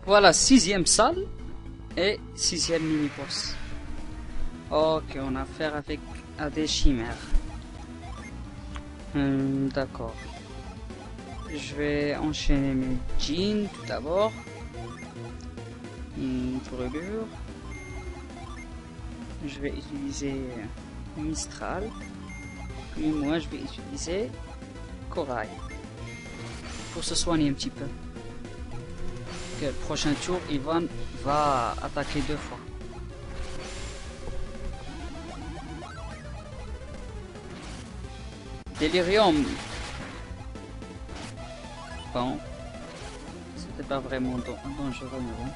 Voilà, 6e salle et 6e mini-boss. Ok, on a affaire à des chimères. D'accord. Je vais enchaîner mes jeans tout d'abord. Brûlure. Je vais utiliser Mistral. Puis moi je vais utiliser Corail. Pour se soigner un petit peu. Okay, le prochain tour, Ivan va attaquer 2 fois. Delirium. Bon. C'était pas vraiment dangereux, mais bon.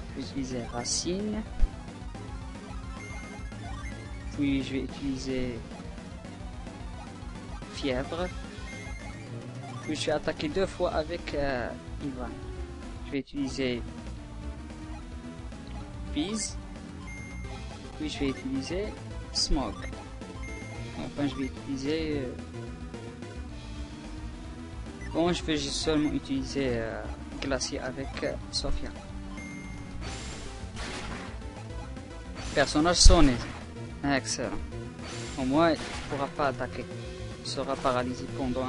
Je vais utiliser Racine. Puis je vais utiliser Fièvre. Puis je vais attaquer 2 fois avec Ivan. Je vais utiliser Bise. Puis je vais utiliser Smog. Enfin je vais utiliser... Bon, je vais seulement utiliser Glacier avec Sophia. Personnage sonné. Excellent. Au moins, il ne pourra pas attaquer. Il sera paralysé pendant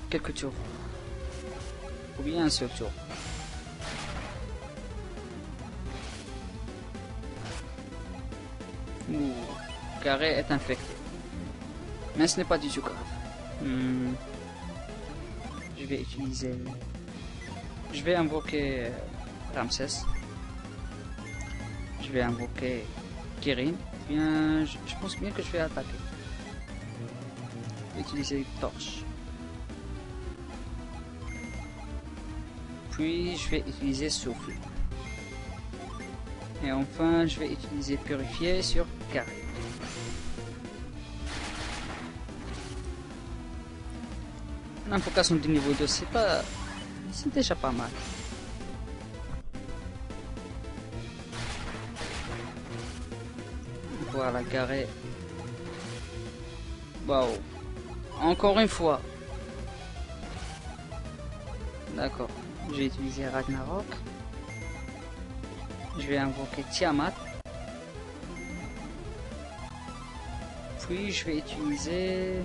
quelques tours. Ou bien un seul tour. Carré est infecté. Mais ce n'est pas du tout grave. Je vais utiliser... Je vais invoquer Ramsès. Je vais invoquer Kirin. Bien, je pense bien que je vais attaquer. Je vais utiliser Torche. Puis je vais utiliser Souffle. Et enfin, je vais utiliser Purifier sur Carré. L'invocation du niveau 2, c'est déjà pas mal. Voilà, Carré. Wow. Encore une fois. D'accord. Je vais utiliser Ragnarok. Je vais invoquer Tiamat. Puis je vais utiliser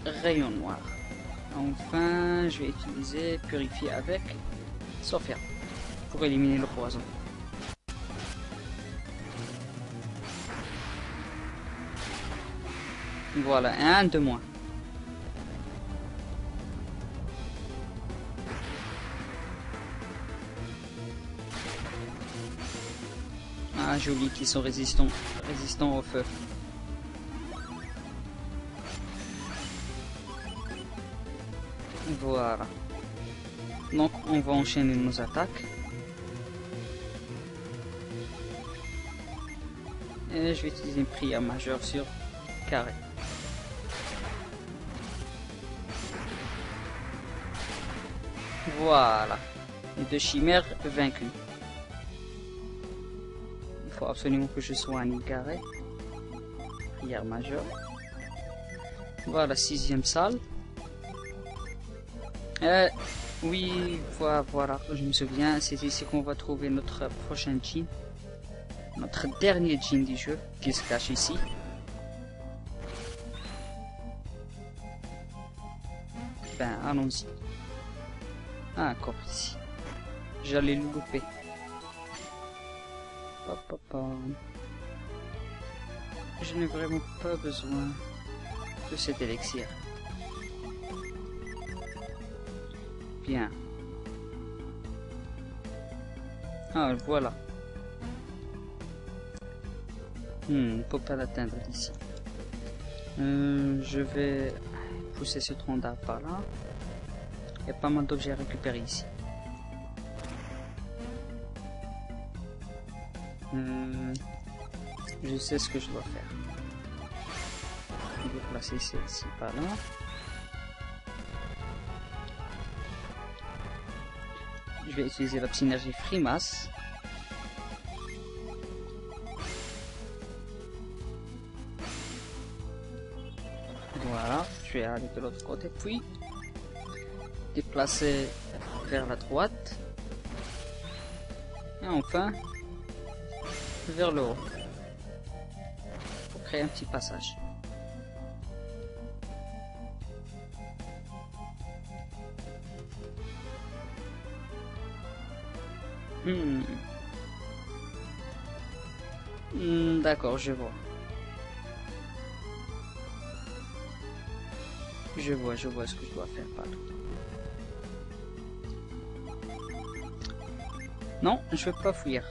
Rayon Noir. Enfin, je vais utiliser Purifier avec Sophia pour éliminer le poison. Voilà, un de moins. Ah, joli, qui sont résistants au feu. Voilà. Donc, on va enchaîner nos attaques. Et je vais utiliser une prière majeure sur Carré. Voilà. Les 2 chimères vaincues. Il faut absolument que je soigne Carré. Prière majeure. Voilà, 6e salle. Oui, voilà, je me souviens, c'est ici qu'on va trouver notre prochain djinn. Notre dernier djinn du jeu, qui se cache ici. Ben, allons-y. Ah, encore ici. J'allais le louper. Je n'ai vraiment pas besoin de cet élixir. Bien. Ah, voilà. On ne peut pas l'atteindre d'ici. Je vais pousser ce tronc d'arbre par là. Il y a pas mal d'objets à récupérer ici. Je sais ce que je dois faire. Je vais placer celle-ci par là. Je vais utiliser la synergie Frimas. Voilà. Je vais aller de l'autre côté, puis déplacer vers la droite. Et enfin, vers le haut. Pour créer un petit passage. D'accord, je vois. Je vois ce que je dois faire. Pardon. Non, je vais pas fuir.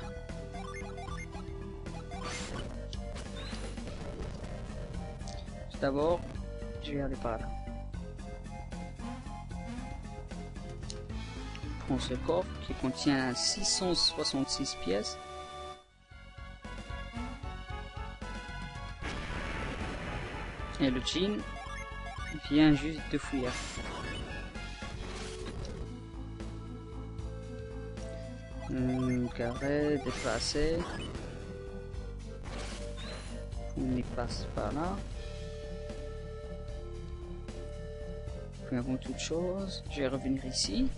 D'abord, je vais aller par là. Je prends ce coffre qui contient 666 pièces. Et le djinn vient juste de fuir. Carré, déplacé. On y passe par là. Puis avant toute chose, je vais revenir ici.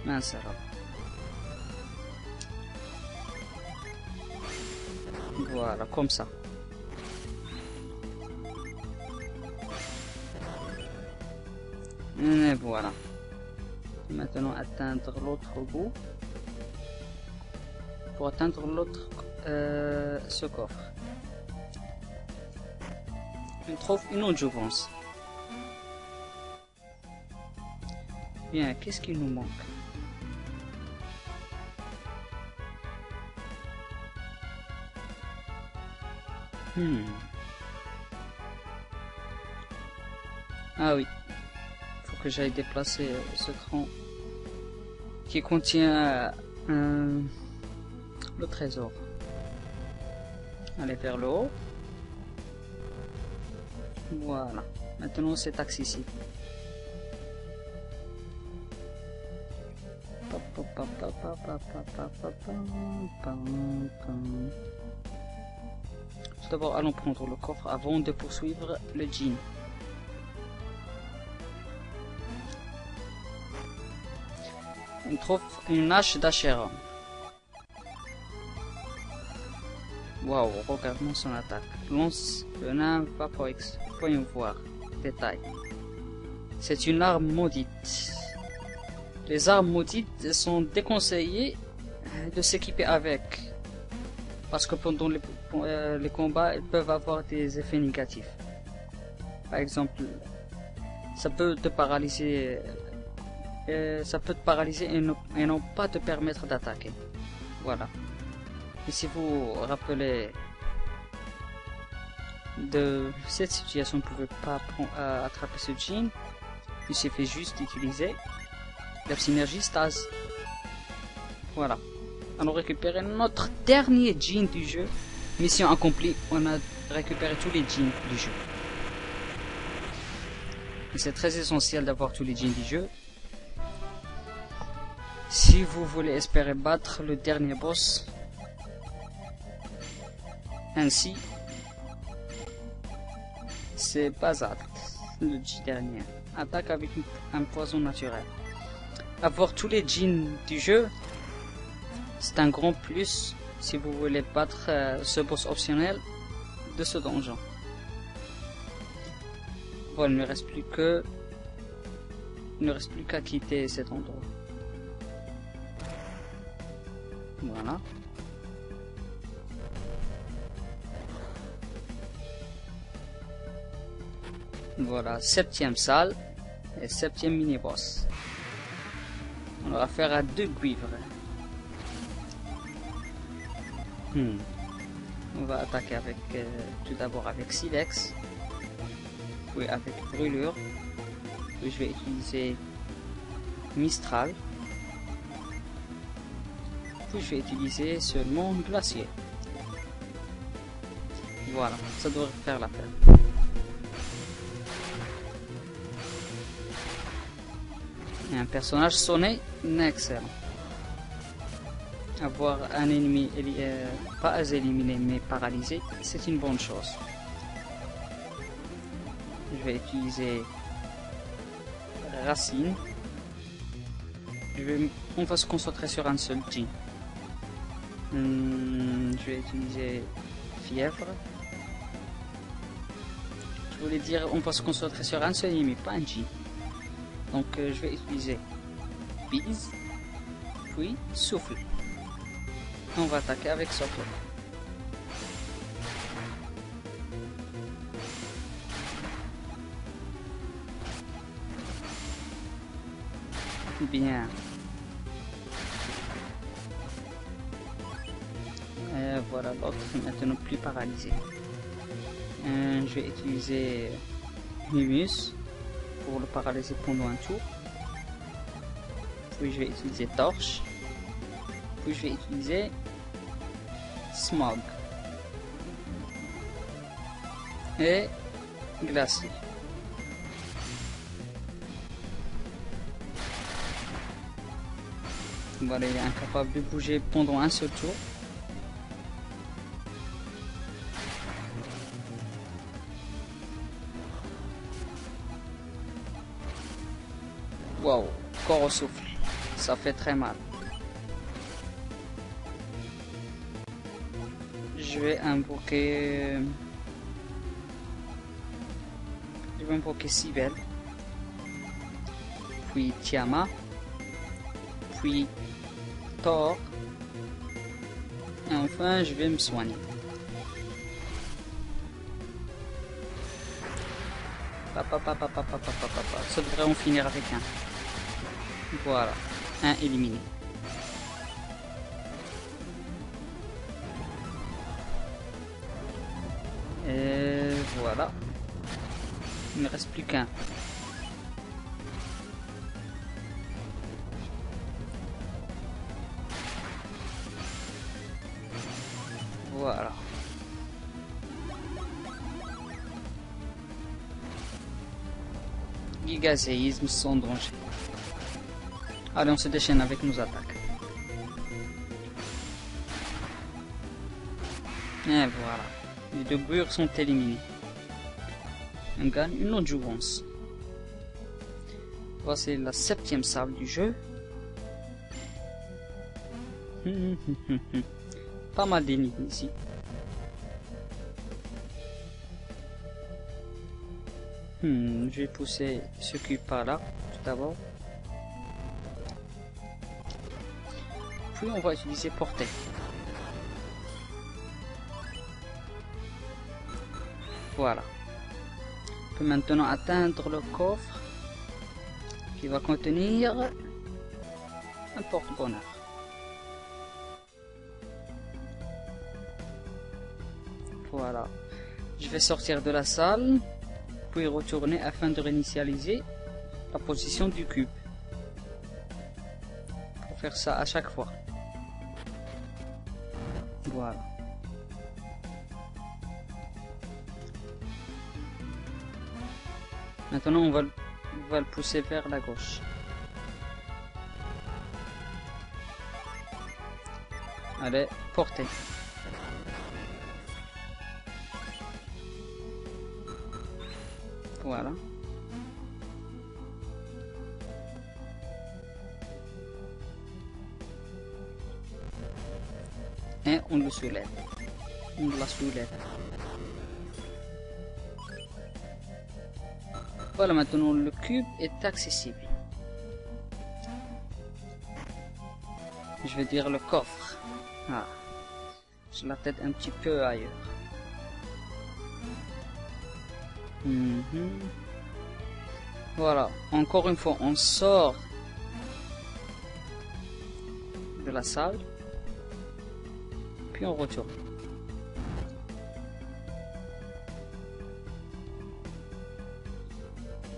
Mince alors. Voilà, comme ça. Et voilà. Maintenant atteindre l'autre bout. Pour atteindre l'autre ce coffre. On trouve une autre jouvence. Bien, qu'est-ce qu'il nous manque? Ah oui, faut que j'aille déplacer ce tronc qui contient le trésor. Aller vers le haut. Voilà, maintenant c'est accessible. Tout d'abord, allons prendre le coffre avant de poursuivre le djinn. On trouve une hache d'Asheron. Waouh, regardons son attaque. Lance le nain Vaporex. Voyons voir. Détail. C'est une arme maudite. Les armes maudites sont déconseillées de s'équiper avec. Parce que pendant les combats, elles peuvent avoir des effets négatifs. Par exemple, ça peut te paralyser. Et non pas te permettre d'attaquer. Voilà. Et si vous vous rappelez de cette situation, vous ne pouvez pas attraper ce djinn, il suffit juste d'utiliser la synergie stase. Voilà. On a récupéré notre dernier djinn du jeu. Mission accomplie, on a récupéré tous les djinns du jeu. C'est très essentiel d'avoir tous les djinns du jeu. Si vous voulez espérer battre le dernier boss, ainsi, c'est Bazat, le dernier. Attaque avec un poison naturel. Avoir tous les djinns du jeu, c'est un grand plus si vous voulez battre ce boss optionnel de ce donjon. Voilà, il ne reste plus qu'à quitter cet endroit. Voilà. Voilà, 7e salle et 7e mini-boss. On aura affaire à 2 cuivres. On va attaquer avec tout d'abord avec Silex, puis avec Brûlure, puis je vais utiliser Mistral, puis je vais utiliser seulement Glacier. Voilà, ça devrait faire l'affaire. Et un personnage sonné, excellent. avoir un ennemi pas éliminé mais paralysé, c'est une bonne chose. Je vais utiliser racine. On va se concentrer sur un seul G. Je vais utiliser fièvre. Je voulais dire on va se concentrer sur un seul ennemi, pas un G. Donc je vais utiliser bise, puis souffle. On va attaquer avec souffle. Bien. Et voilà l'autre maintenant plus paralysé. Je vais utiliser Humus pour le paralyser pendant un tour. Puis je vais utiliser Torche. Puis je vais utiliser Smog. Et Glacier. Voilà, il est incapable de bouger pendant un seul tour. Wow, corps au souffle, ça fait très mal. Je vais invoquer Sibel, puis Tiamat, puis Thor, et enfin je vais me soigner. Ça devrait en finir avec un. Voilà, un éliminé. Et voilà. Il ne reste plus qu'un. Voilà. Gigaséisme sans danger. Allez, on se déchaîne avec nos attaques. Et voilà. Les deux bures sont éliminés. On gagne une autre jouvence. Voici la 7e salle du jeu. Pas mal d'énigmes ici. Je vais pousser ce cube par là, tout d'abord. Puis on va utiliser portée. Voilà. On peut maintenant atteindre le coffre qui va contenir un porte-bonheur. Voilà. Je vais sortir de la salle, puis retourner afin de réinitialiser la position du cube. Pour faire ça à chaque fois. Voilà. Maintenant on va le pousser vers la gauche. Allez, portez. Voilà. Et on le soulève. On la soulève. Voilà, maintenant le cube est accessible. Je vais dire le coffre. Ah, j'ai la tête un petit peu ailleurs. Voilà, encore une fois, on sort de la salle, puis on retourne.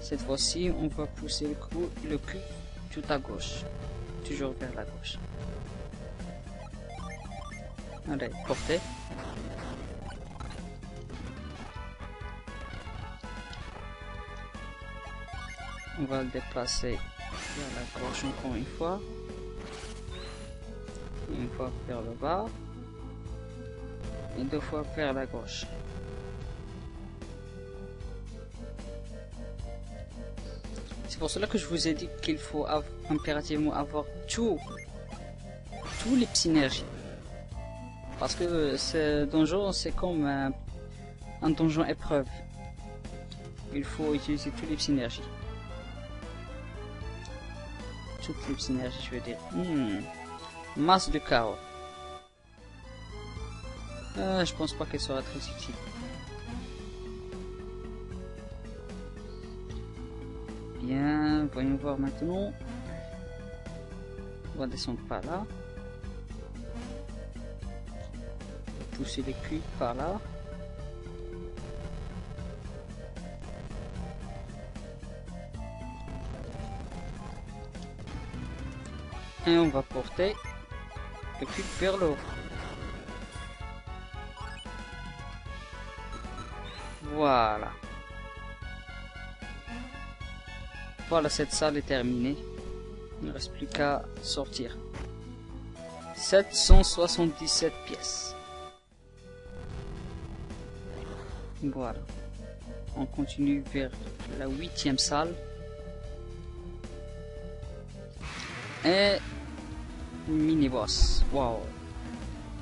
Cette fois-ci, on va pousser le cube tout à gauche, toujours vers la gauche. Allez, portez. On va le déplacer vers la gauche encore une fois. fois vers le bas et 2 fois vers la gauche. C'est pour cela que je vous ai dit qu'il faut impérativement avoir tous les synergies. Parce que ce donjon, c'est comme un donjon épreuve. Il faut utiliser toutes les synergies. Toutes les synergies, je veux dire. Masse de chaos. Je pense pas qu'elle sera très utile. Bien, voyons voir maintenant. On va descendre par là. Pousser les cubes par là. Et on va porter le cube vers le haut. Voilà. Voilà, cette salle est terminée. Il ne reste plus qu'à sortir. 777 pièces. Voilà. On continue vers la 8e salle. Et mini-boss. Wow.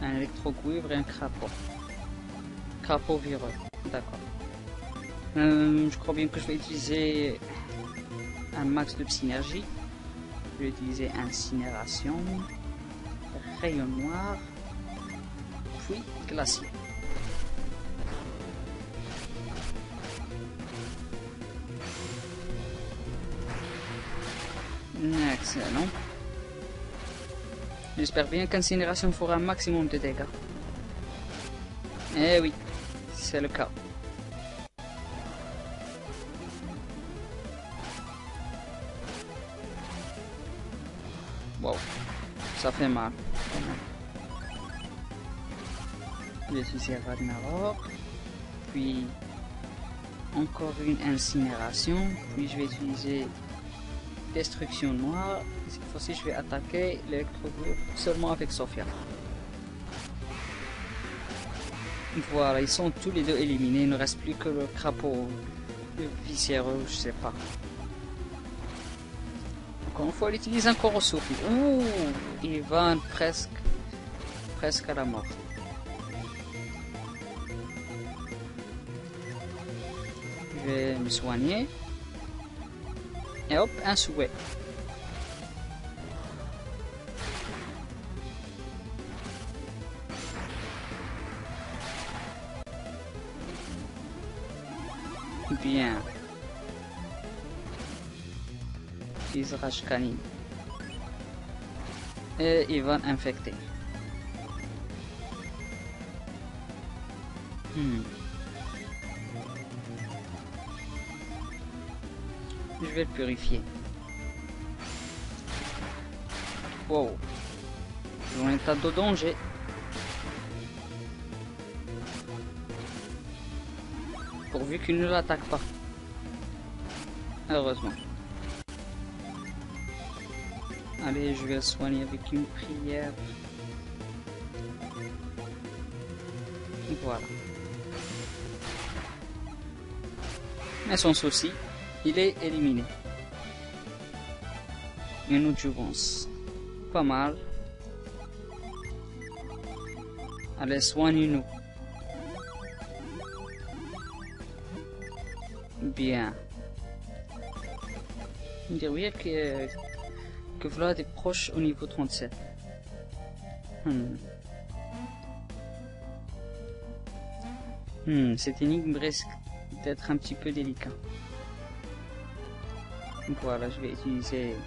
Un électro-cuivre et un crapaud. Crapaud vireux. D'accord. Je crois bien que je vais utiliser un max de synergie. Je vais utiliser incinération, rayon noir, puis glacier. Excellent. J'espère bien qu'incinération fera un maximum de dégâts. Eh oui, c'est le cas. Wow, ça fait mal. Je vais utiliser Ragnarok, puis encore une incinération, puis je vais utiliser destruction noire. Cette fois-ci, je vais attaquer l'électro-cuivre seulement avec Sophia. Voilà, ils sont tous les deux éliminés. Il ne reste plus que le crapaud, le viscéreux, je sais pas. Encore une fois, il utilise encore au souffle. Ouh, il va presque à la mort. Je vais me soigner. Et hop, un souhait. Bien. Rage canine. Et il va infecter. Je vais le purifier. Wow. Dans un état de danger. Pourvu qu'il ne l'attaque pas. Heureusement. Allez, je vais le soigner avec une prière. Voilà. Mais son souci, il est éliminé. Une autre jouvence. Pas mal. Allez, soigne-nous. Bien. On dirait que Vlad est proche au niveau 37. Cette énigme risque d'être un petit peu délicat. Voilà, je vais utiliser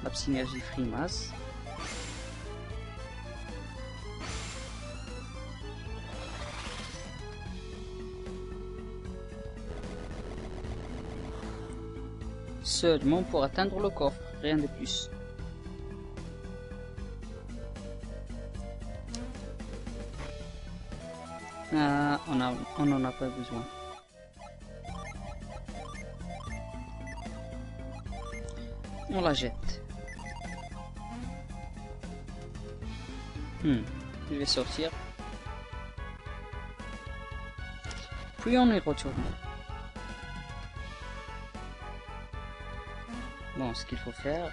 la synergie Frimas. Seulement pour atteindre le coffre, rien de plus. Ah, on n'en a pas besoin. On la jette. Je vais sortir. Puis on y retourne. Bon, ce qu'il faut faire,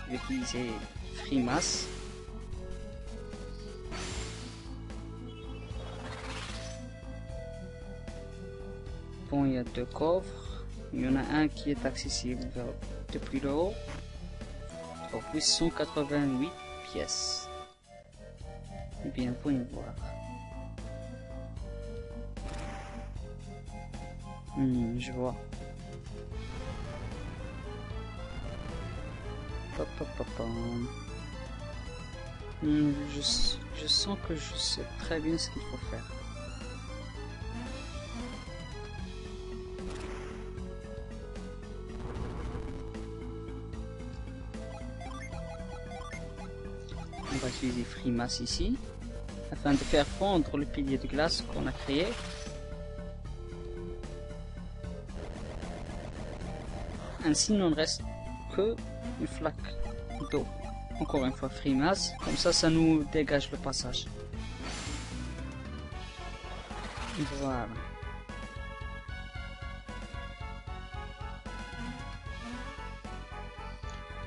je vais utiliser FreeMass. Bon, il y a 2 coffres. Il y en a un qui est accessible depuis le haut. Pour 888 pièces. Eh bien, voyons voir. Je vois. Je sens que je sais très bien ce qu'il faut faire. On va utiliser FreeMass ici afin de faire fondre le pilier de glace qu'on a créé. Ainsi, il ne reste que une flaque d'eau. Encore une fois, FreeMass, comme ça nous dégage le passage. Voilà.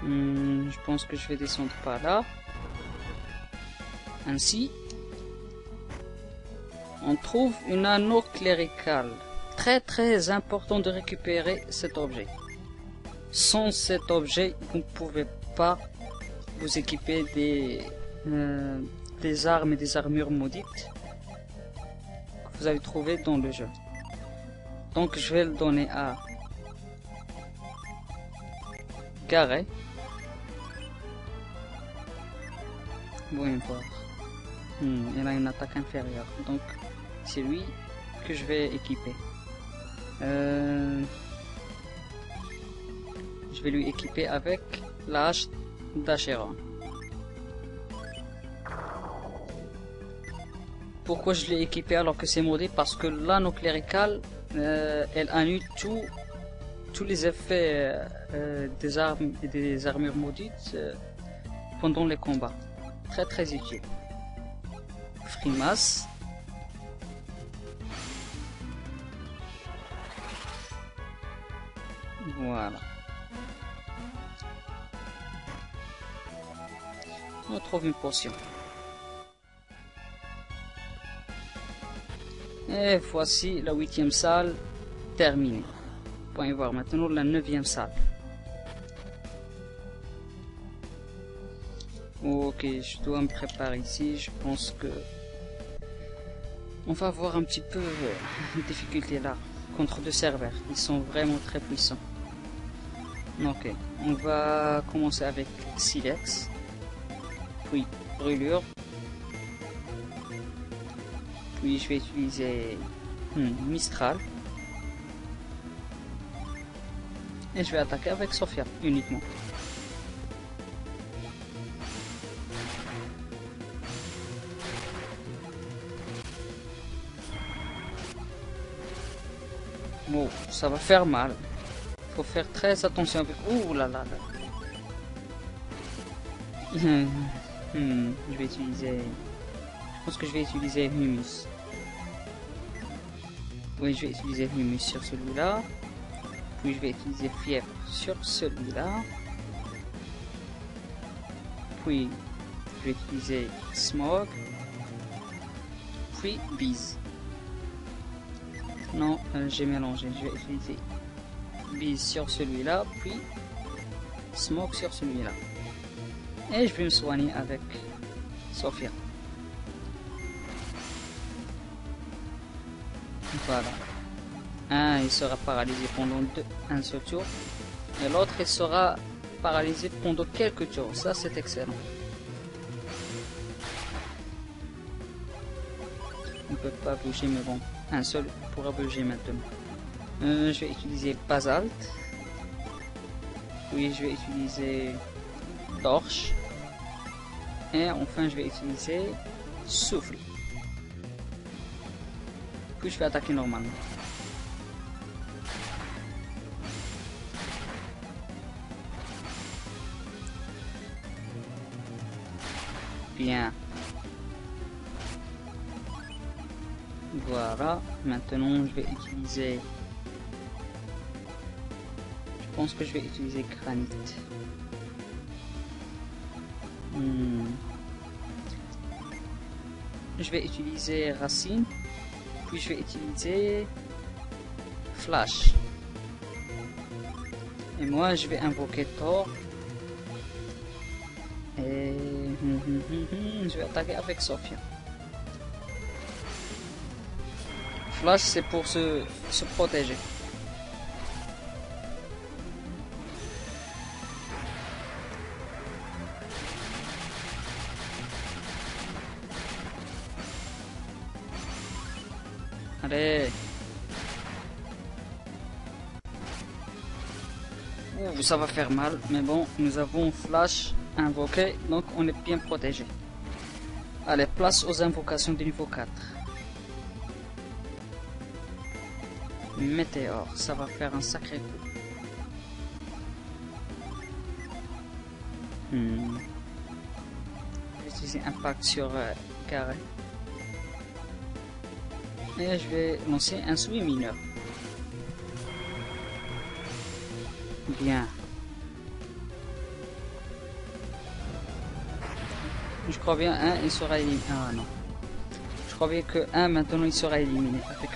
Je pense que je vais descendre par là. Ainsi, on trouve une anneau clérical. Très important de récupérer cet objet. Sans cet objet, vous ne pouvez pas vous équiper des armes et des armures maudites que vous avez trouvées dans le jeu. Donc je vais le donner à Garet. Voyons voir. Il a une attaque inférieure. Donc c'est lui que je vais équiper. Je vais lui équiper avec la hache d'Acheron. Pourquoi je l'ai équipé alors que c'est maudit? Parce que l'anneau clérical, elle annule tous les effets des armes et des armures maudites pendant les combats. Très utile. FreeMass. Voilà. On trouve une potion. Et voici la 8e salle terminée. On va voir maintenant la 9e salle. Ok, je dois me préparer ici. Je pense que on va avoir un petit peu de difficulté là contre 2 serveurs. Ils sont vraiment très puissants. Ok, on va commencer avec Silex, puis Brûlure, puis je vais utiliser Mistral, et je vais attaquer avec Sophia uniquement. Bon, ça va faire mal. Faut faire très attention avec... Ouh là là là. Je vais utiliser... Je pense que je vais utiliser Humus. Oui, je vais utiliser Humus sur celui-là. Puis je vais utiliser Fièvre sur celui-là. Puis je vais utiliser Smog. Puis Bise. Non, j'ai mélangé. Je vais utiliser Bise sur celui-là, puis Smoke sur celui-là. Et je vais me soigner avec Sophia. Voilà. Un, il sera paralysé pendant un seul tour. Et l'autre, il sera paralysé pendant quelques tours. Ça, c'est excellent. On ne peut pas bouger, mais bon. Un seul pourra bouger maintenant. Je vais utiliser Basalte. Puis je vais utiliser Torche. Et enfin je vais utiliser Souffle. Puis je vais attaquer normalement. Bien. Voilà. Maintenant, je vais utiliser... Je pense que je vais utiliser granit. Je vais utiliser racine. Puis je vais utiliser flash. Et moi, je vais invoquer Thor. Et je vais attaquer avec Sophia. Flash, c'est pour se protéger. Allez. Ouh, ça va faire mal, mais bon, nous avons Flash invoqué, donc on est bien protégé. Allez, place aux invocations du niveau 4. Météore, ça va faire un sacré coup. Je vais utiliser impact sur carré. Et je vais lancer un souhait mineur. Bien. Je crois bien un il sera éliminé. Ah non. Je crois bien que un maintenant il sera éliminé avec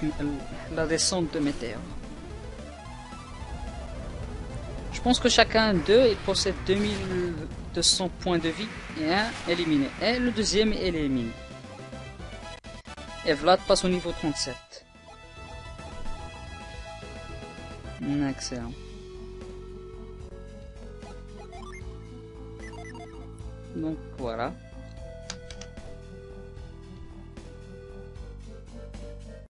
la descente de météore. Je pense que chacun d'eux il possède 2200 points de vie et un éliminé. Et le deuxième est éliminé. Et Vlad passe au niveau 37. Excellent. Donc voilà.